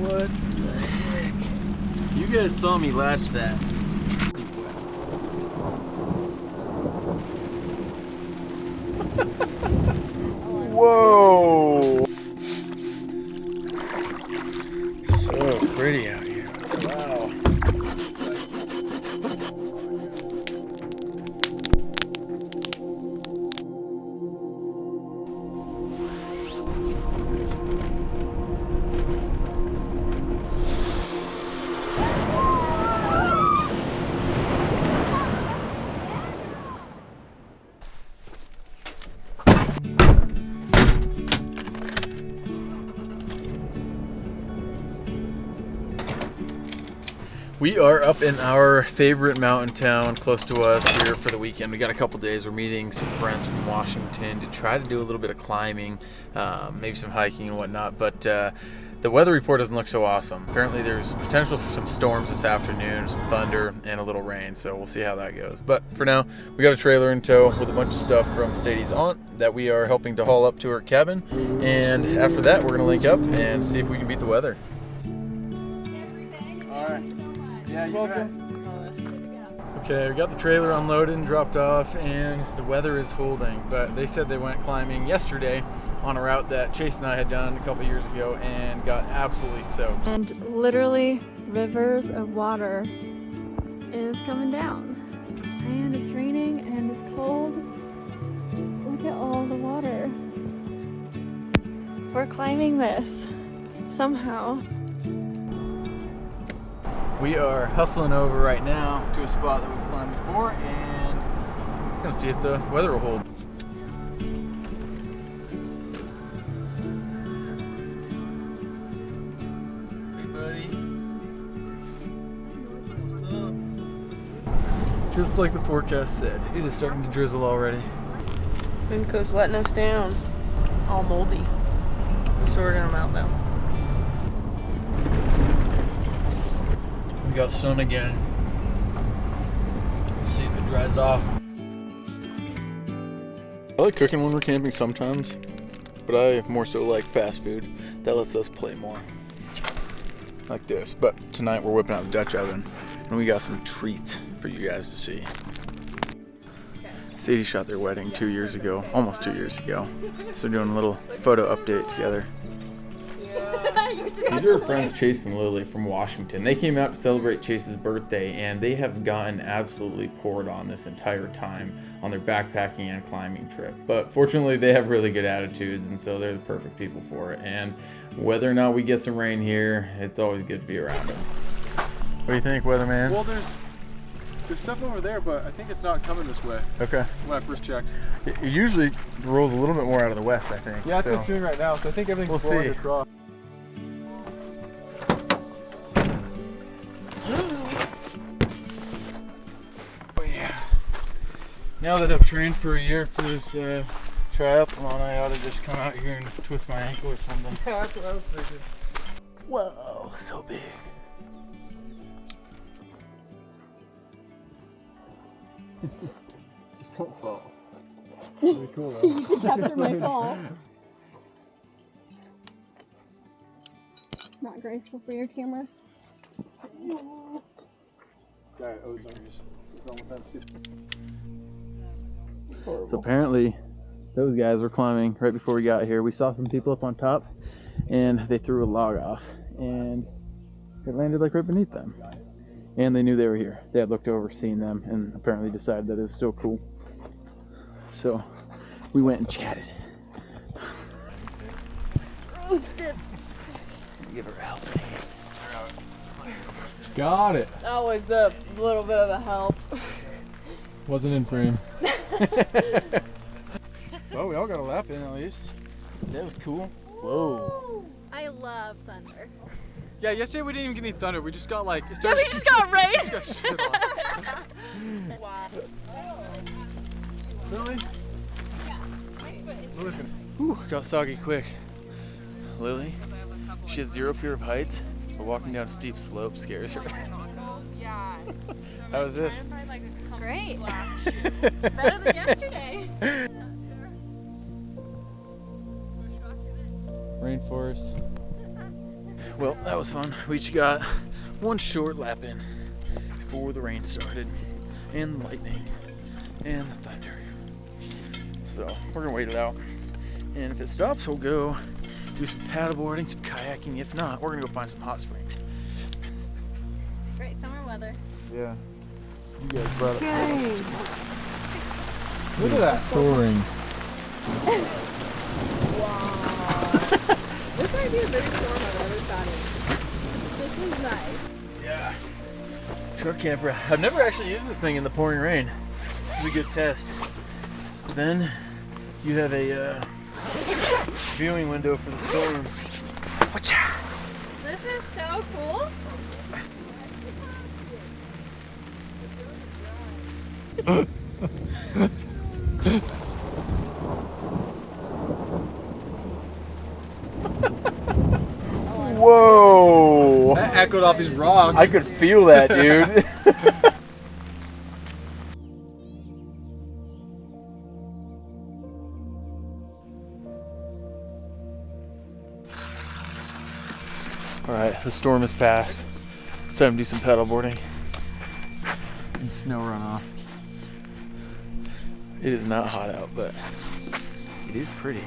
What the heck? You guys saw me latch that. Whoa! So pretty out here. Wow. We are up in our favorite mountain town close to us here for the weekend. We got a couple days. We're meeting some friends from Washington to try to do a little bit of climbing, maybe some hiking and whatnot. But the weather report doesn't look so awesome. Apparently there's potential for some storms this afternoon, some thunder, and a little rain. So we'll see how that goes. But for now, we got a trailer in tow with a bunch of stuff from Sadie's aunt that we are helping to haul up to her cabin. And after that, we're gonna link up and see if we can beat the weather. All right. Yeah, you're welcome. Okay, we got the trailer unloaded and dropped off, and the weather is holding. But they said they went climbing yesterday on a route that Chase and I had done a couple years ago and got absolutely soaked. And literally rivers of water is coming down. And it's raining and it's cold. Look at all the water. We're climbing this somehow. We are hustling over right now to a spot that we've climbed before, and we're gonna see if the weather will hold. Hey buddy. What's up? Just like the forecast said, it is starting to drizzle already. Wind coast letting us down. All moldy. We're sorting them out though. We got sun again. Let's see if it dries off. I like cooking when we're camping sometimes, but I more so like fast food that lets us play more. Like this. But tonight we're whipping out the Dutch oven, and we got some treats for you guys to see. Sadie shot their wedding 2 years ago, almost 2 years ago. So we're doing a little photo update together. These are our friends Chase and Lily from Washington. They came out to celebrate Chase's birthday, and they have gotten absolutely poured on this entire time on their backpacking and climbing trip. But fortunately, they have really good attitudes, and so they're the perfect people for it. And whether or not we get some rain here, it's always good to be around them. What do you think, weatherman? Well, there's stuff over there, but I think it's not coming this way. Okay. When I first checked. It usually rolls a little bit more out of the west, I think. Yeah, that's what it's doing right now, so I think everything's blowing across. Now that I've trained for a year for this triathlon, I ought to just come out here and twist my ankle or something. Yeah, that's what I was thinking. Whoa, so big. Just don't fall. Really cool, though. You can capture my fall. Not graceful for your camera. So apparently those guys were climbing right before we got here. We saw some people up on top, and they threw a log off, and it landed like right beneath them. And they knew they were here. They had looked over, seen them, and apparently decided that it was still cool. So we went and chatted. Roasted. Give her a helping hand. Got it. That was a little bit of a help. Wasn't in frame. Well, we all got a lap in at least. That was cool. Whoa. I love thunder. Yeah, yesterday we didn't even get any thunder. We just got like... Yeah, we just got rain. Just got shit on. Wow. Really? Lily's gonna... Whew, got soggy quick. Lily, she has zero fear of heights, but walking down a steep slope scares her. How was this? Great. Better than yesterday. Rainforest. Well, that was fun. We each got one short lap in before the rain started, and the lightning, and the thunder. So we're gonna wait it out, and if it stops, we'll go do some paddleboarding, some kayaking. If not, we're gonna go find some hot springs. Great summer weather. Yeah. You guys brought it. Dang. Look at that. Touring. This might be the biggest storm I've ever sat in. This is nice. Yeah. Truck camper. I've never actually used this thing in the pouring rain. It's a good test. Then you have a viewing window for the storms. Whatcha? This is so cool. Whoa! That echoed off these rocks. I could feel that, dude. Alright, the storm has passed. It's time to do some paddleboarding and snow runoff. It is not hot out, but it is pretty.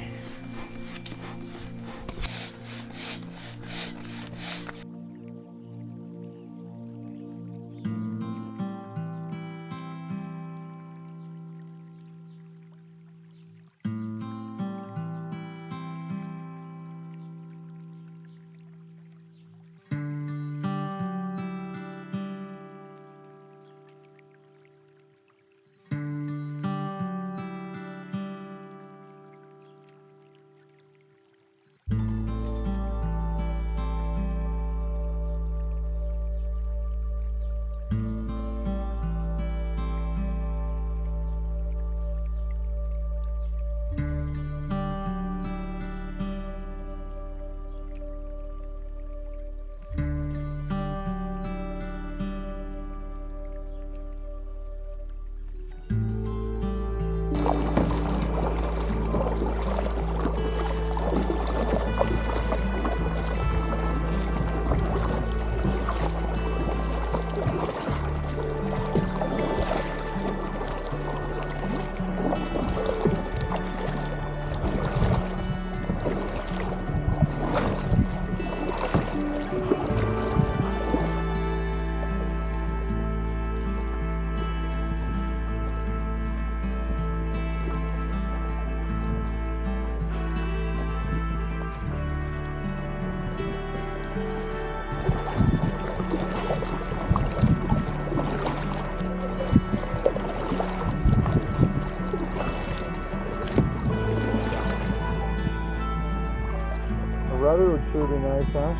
Rudder would sure be nice, huh?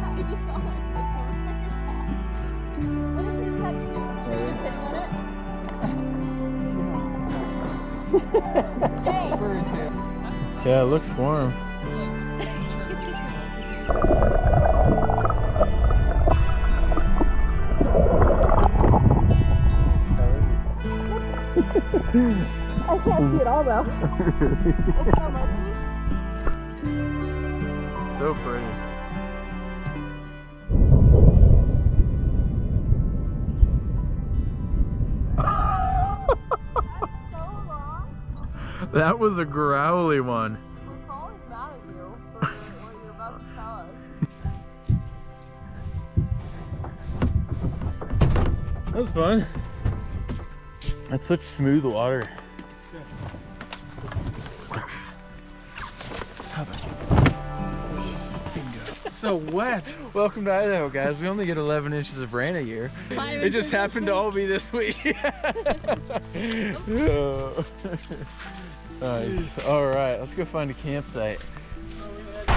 I just saw that. What if you touched it? Are you sitting on it? Yeah, it looks warm. I can't see it all though. It's so messy. So pretty. That's so long. That was a growly one. We're always mad at you for what you're about to tell us. That was fun. That's such smooth water. So wet. Welcome to Idaho, guys. We only get 11 inches of rain a year. It just happened to all be this week. Oh. Nice. All right, let's go find a campsite. All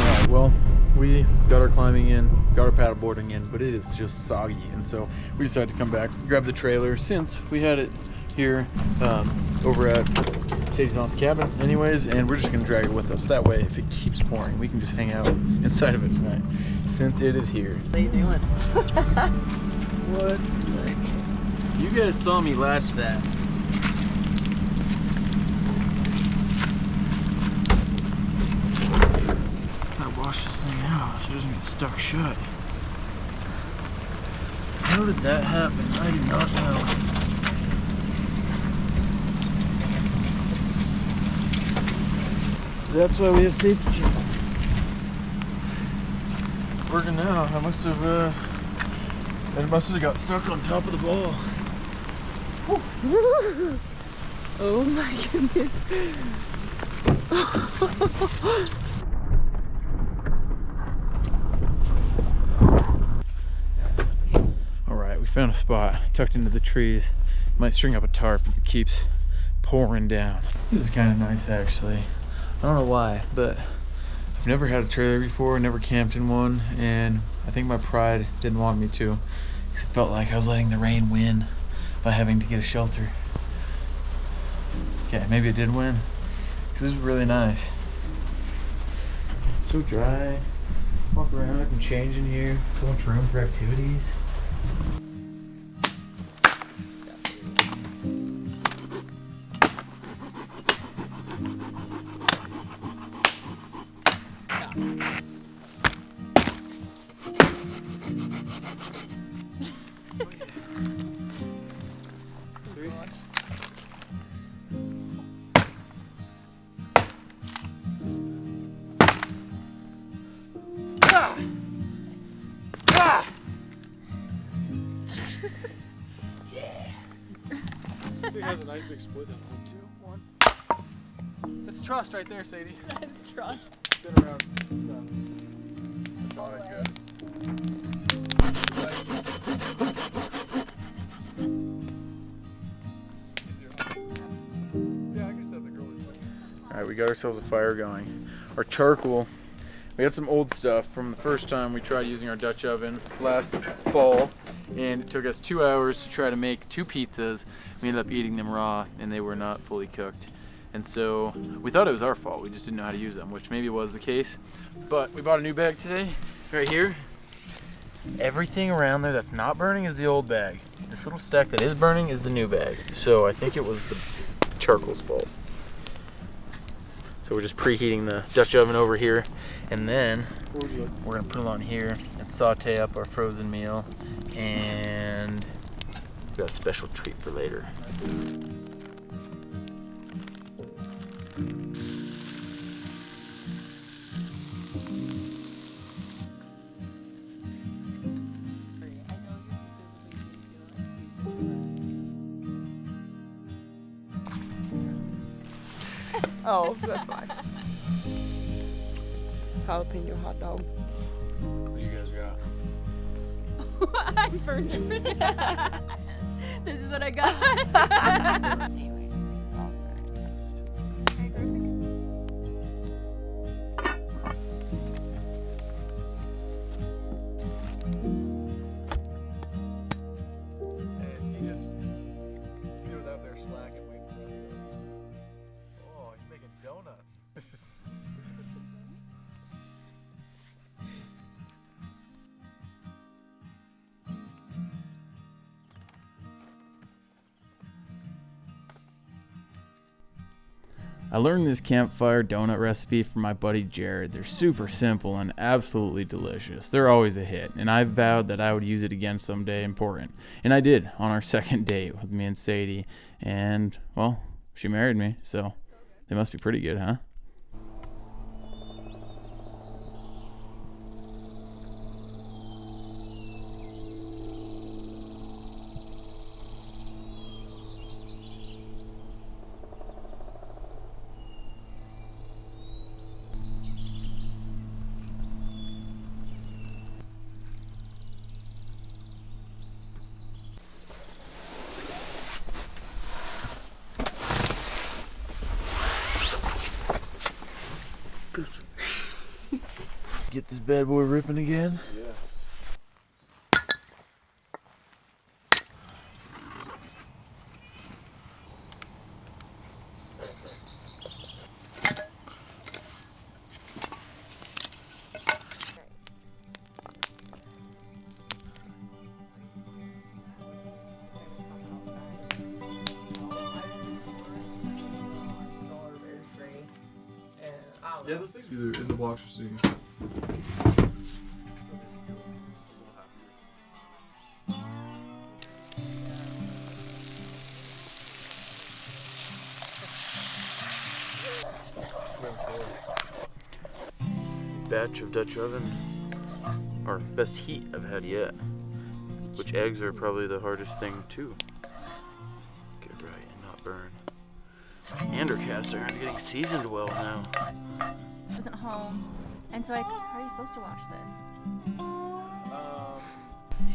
right, well, we got our climbing in, got our paddleboarding in, but it is just soggy, and so we decided to come back, grab the trailer since we had it here over at Sadie's aunt's cabin anyways, and we're just gonna drag it with us. That way, if it keeps pouring, we can just hang out inside of it tonight since it is here. What are you doing? What? You guys saw me latch that. stuck shut. How did that happen? I do not know. That's why we have safety chain. Working now. I must have got stuck on top of the ball. Oh my goodness. Alright, we found a spot tucked into the trees. Might string up a tarp if it keeps pouring down. This is kind of nice actually. I don't know why, but I've never had a trailer before, never camped in one, and I think my pride didn't want me to, because it felt like I was letting the rain win by having to get a shelter. Okay, maybe it did win, because this is really nice. So dry. Walk around, I can change in here. So much room for activities. It has a nice big split in 1, 2, 1. That's trust right there, Sadie. That's trust. Spin around. That's all right, good. Yeah, I can set the girl. Alright, we got ourselves a fire going. Our charcoal, we had some old stuff from the first time we tried using our Dutch oven last fall, and it took us 2 hours to try to make 2 pizzas. We ended up eating them raw, and they were not fully cooked. And so we thought it was our fault, we just didn't know how to use them, which maybe was the case. But we bought a new bag today, right here. Everything around there that's not burning is the old bag. This little stack that is burning is the new bag. So I think it was the charcoal's fault. So we're just preheating the Dutch oven over here, and then we're gonna put it on here and saute up our frozen meal, and we got a special treat for later. Oh, that's fine. Jalapeno hot dog. What do you guys got? I'm burned. This is what I got. Anyways, all very impressed. And he was out there slacking, waiting for us to. Oh, he's making donuts. I learned this campfire donut recipe from my buddy Jared. They're super simple and absolutely delicious. They're always a hit, and I vowed that I would use it again someday in Portland. And I did on our second date with me and Sadie. And, well, she married me, so they must be pretty good, huh? Get this bad boy ripping again. Yeah. Yeah, those things are in the box you're seeing. Batch of Dutch oven, or best heat I've had yet. Which eggs are probably the hardest thing to get right and not burn. And our cast iron's getting seasoned well now. I wasn't home, and so how are you supposed to wash this?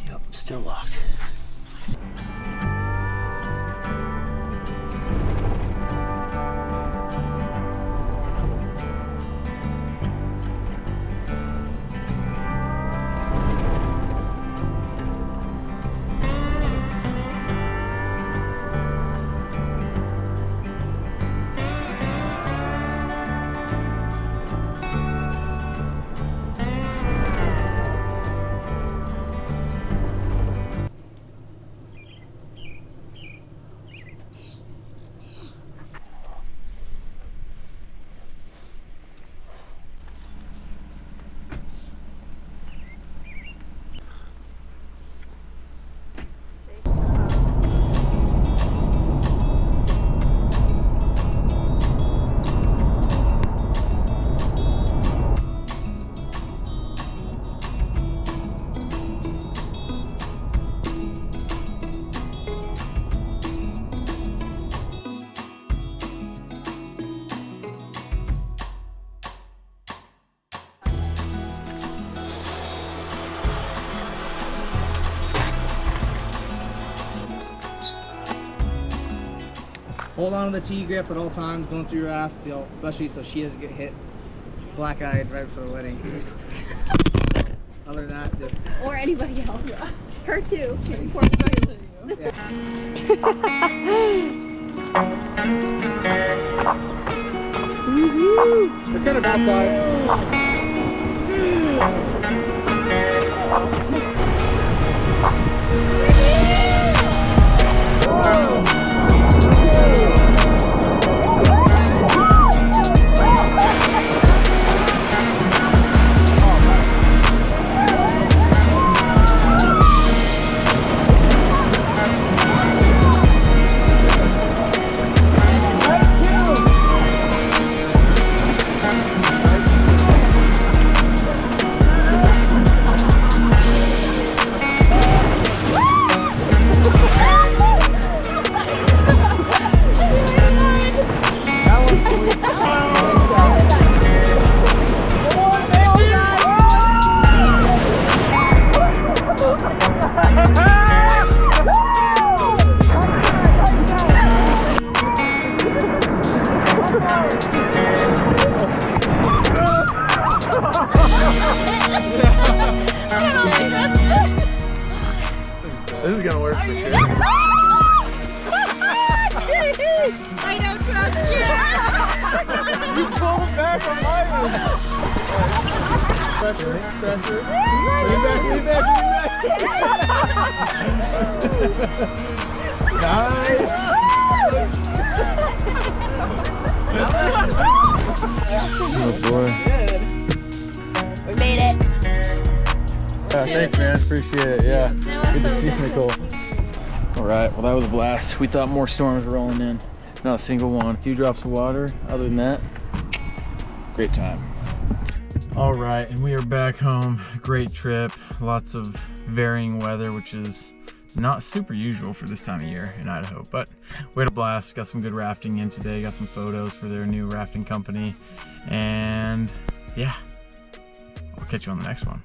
Yep, still locked. Hold on to the T-grip at all times going through your rafts, especially so she doesn't get hit black-eyed right before the wedding. Other than that, just... Or anybody else. Yeah. Her too. She's important to you. Yeah. It's kind of outside. This is gonna work for sure. I don't trust you. You pulled back from mine. Pressure, pressure. Lean back, lean back, lean back. Nice. Oh boy. We made it. Yeah, thanks man, appreciate it. Yeah, good to see you, Nicole. All right, well that was a blast. We thought more storms were rolling in. Not a single one. A few drops of water. Other than that, great time. All right, and we are back home. Great trip. Lots of varying weather, which is not super usual for this time of year in Idaho, but we had a blast. Got some good rafting in today. Got some photos for their new rafting company. And yeah, I'll catch you on the next one.